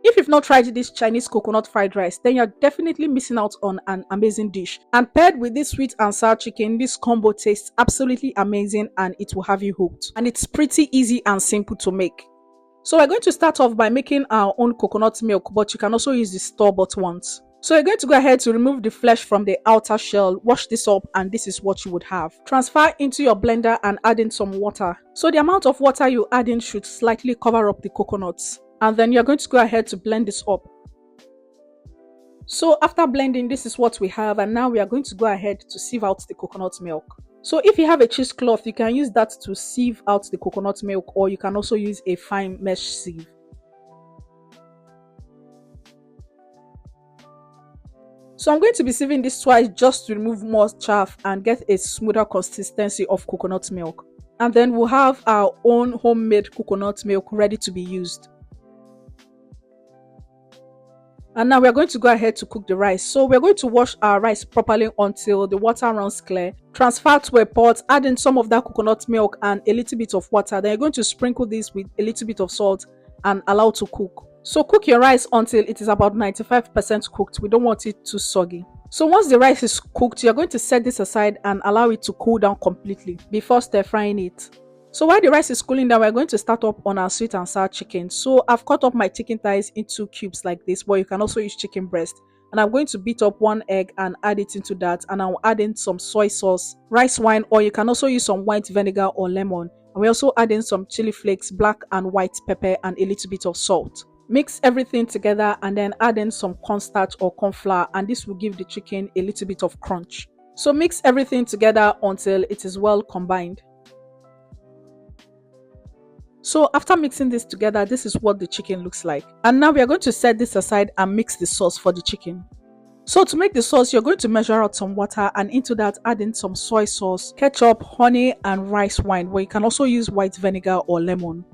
If you've not tried this Chinese coconut fried rice, then you're definitely missing out on an amazing dish. And paired with this sweet and sour chicken, this combo tastes absolutely amazing and it will have you hooked. And it's pretty easy and simple to make. So we're going to start off by making our own coconut milk, but you can also use the store-bought ones. So you're going to go ahead to remove the flesh from the outer shell, wash this up, and this is what you would have. Transfer into your blender and add in some water. So the amount of water you add in should slightly cover up the coconuts. And then you're going to go ahead to blend this up. So after blending, this is what we have, and now we are going to go ahead to sieve out the coconut milk. So if you have a cheesecloth, you can use that to sieve out the coconut milk, or you can also use a fine mesh sieve. So I'm going to be sieving this twice just to remove more chaff and get a smoother consistency of coconut milk. And then we'll have our own homemade coconut milk ready to be used. And now we're going to go ahead to cook the rice. So we're going to wash our rice properly until the water runs clear. Transfer to a pot, add in some of that coconut milk and a little bit of water. Then you're going to sprinkle this with a little bit of salt and allow to cook. So cook your rice until it is about 95% cooked. We don't want it too soggy. So once the rice is cooked, you're going to set this aside and allow it to cool down completely before stir frying it. So while the rice is cooling down, we're going to start up on our sweet and sour chicken. So I've cut up my chicken thighs into cubes like this, but you can also use chicken breast. And I'm going to beat up 1 egg and add it into that. And I'll add in some soy sauce, rice wine, or you can also use some white vinegar or lemon. And we also add in some chili flakes, black and white pepper, and a little bit of salt. Mix everything together and then add in some cornstarch or corn flour, and this will give the chicken a little bit of crunch. So mix everything together until it is well combined. So after mixing this together, this is what the chicken looks like. And now we are going to set this aside and mix the sauce for the chicken. So to make the sauce, you're going to measure out some water and into that add in some soy sauce, ketchup, honey and rice wine, where you can also use white vinegar or lemon.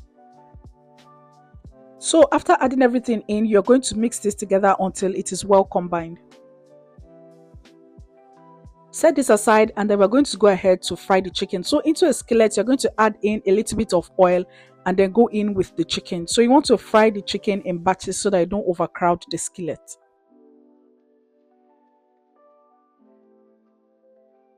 So after adding everything in, you're going to mix this together until it is well combined. Set this aside and then we're going to go ahead to fry the chicken. So into a skillet, you're going to add in a little bit of oil and then go in with the chicken. So you want to fry the chicken in batches so that you don't overcrowd the skillet.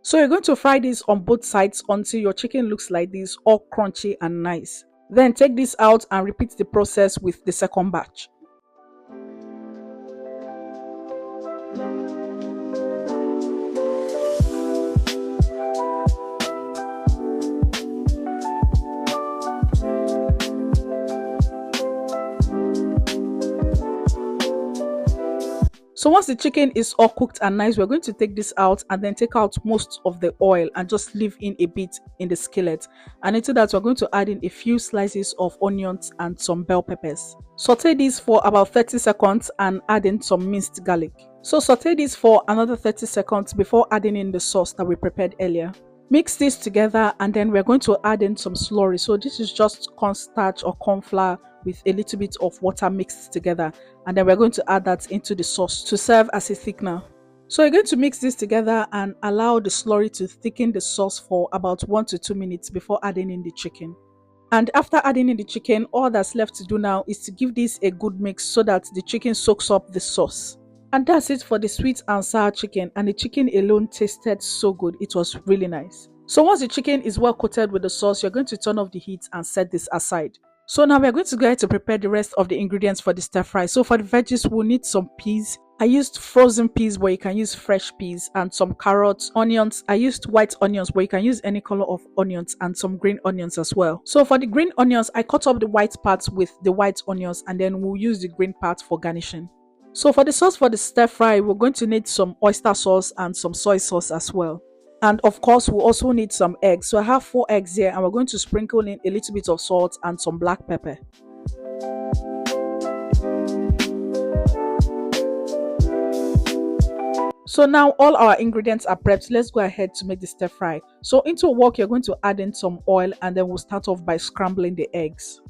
So you're going to fry this on both sides until your chicken looks like this, all crunchy and nice. Then take this out and repeat the process with the second batch. So once the chicken is all cooked and nice, we're going to take this out and then take out most of the oil and just leave in a bit in the skillet. And into that, we're going to add in a few slices of onions and some bell peppers. Saute this for about 30 seconds and add in some minced garlic. So saute this for another 30 seconds before adding in the sauce that we prepared earlier. Mix this together and then we're going to add in some slurry. So this is just cornstarch or corn flour with a little bit of water mixed together, and then we're going to add that into the sauce to serve as a thickener. So you're going to mix this together and allow the slurry to thicken the sauce for about 1 to 2 minutes before adding in the chicken. And after adding in the chicken, all that's left to do now is to give this a good mix so that the chicken soaks up the sauce. And that's it for the sweet and sour chicken, and the chicken alone tasted so good. It was really nice. So once the chicken is well coated with the sauce, you're going to turn off the heat and set this aside. So now we're going to go ahead to prepare the rest of the ingredients for the stir fry. So for the veggies, we'll need some peas. I used frozen peas, but you can use fresh peas, and some carrots, onions. I used white onions, but you can use any color of onions, and some green onions as well. So for the green onions, I cut up the white parts with the white onions, and then we'll use the green part for garnishing. So for the sauce for the stir fry, we're going to need some oyster sauce and some soy sauce as well. And of course, we'll also need some eggs. So I have 4 eggs here, and we're going to sprinkle in a little bit of salt and some black pepper. So now all our ingredients are prepped. Let's go ahead to make the stir fry. So into a wok, you're going to add in some oil, and then we'll start off by scrambling the eggs.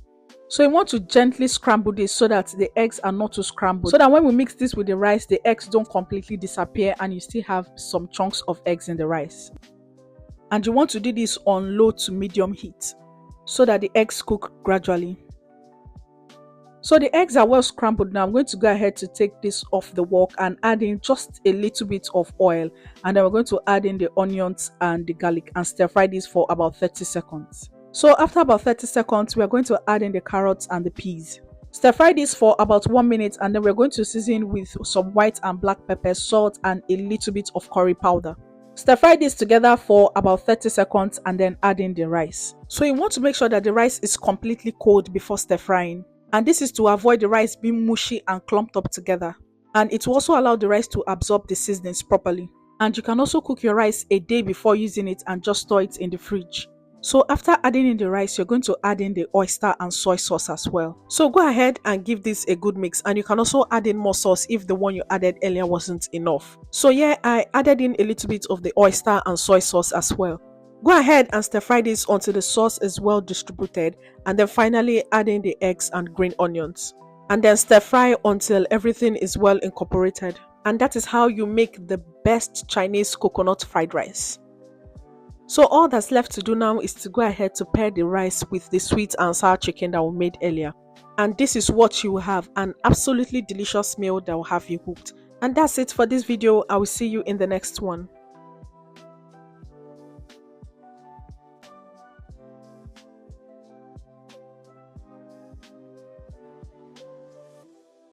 So you want to gently scramble this so that the eggs are not too scrambled, so that when we mix this with the rice, the eggs don't completely disappear and you still have some chunks of eggs in the rice. And you want to do this on low to medium heat so that the eggs cook gradually. So the eggs are well scrambled now. I'm going to go ahead to take this off the wok and add in just a little bit of oil, and then we're going to add in the onions and the garlic and stir fry this for about 30 seconds. So after about 30 seconds, we are going to add in the carrots and the peas. Stir fry this for about 1 minute, and then we're going to season with some white and black pepper, salt, and a little bit of curry powder. Stir fry this together for about 30 seconds and then add in the rice. So you want to make sure that the rice is completely cold before stir frying. And this is to avoid the rice being mushy and clumped up together. And it will also allow the rice to absorb the seasonings properly. And you can also cook your rice a day before using it and just store it in the fridge. So after adding in the rice, you're going to add in the oyster and soy sauce as well. So go ahead and give this a good mix, and you can also add in more sauce if the one you added earlier wasn't enough. So yeah, I added in a little bit of the oyster and soy sauce as well. Go ahead and stir fry this until the sauce is well distributed, and then finally add in the eggs and green onions. And then stir fry until everything is well incorporated. And that is how you make the best Chinese coconut fried rice. So all that's left to do now is to go ahead to pair the rice with the sweet and sour chicken that we made earlier. And this is what you will have, an absolutely delicious meal that will have you hooked. And that's it for this video. I will see you in the next one.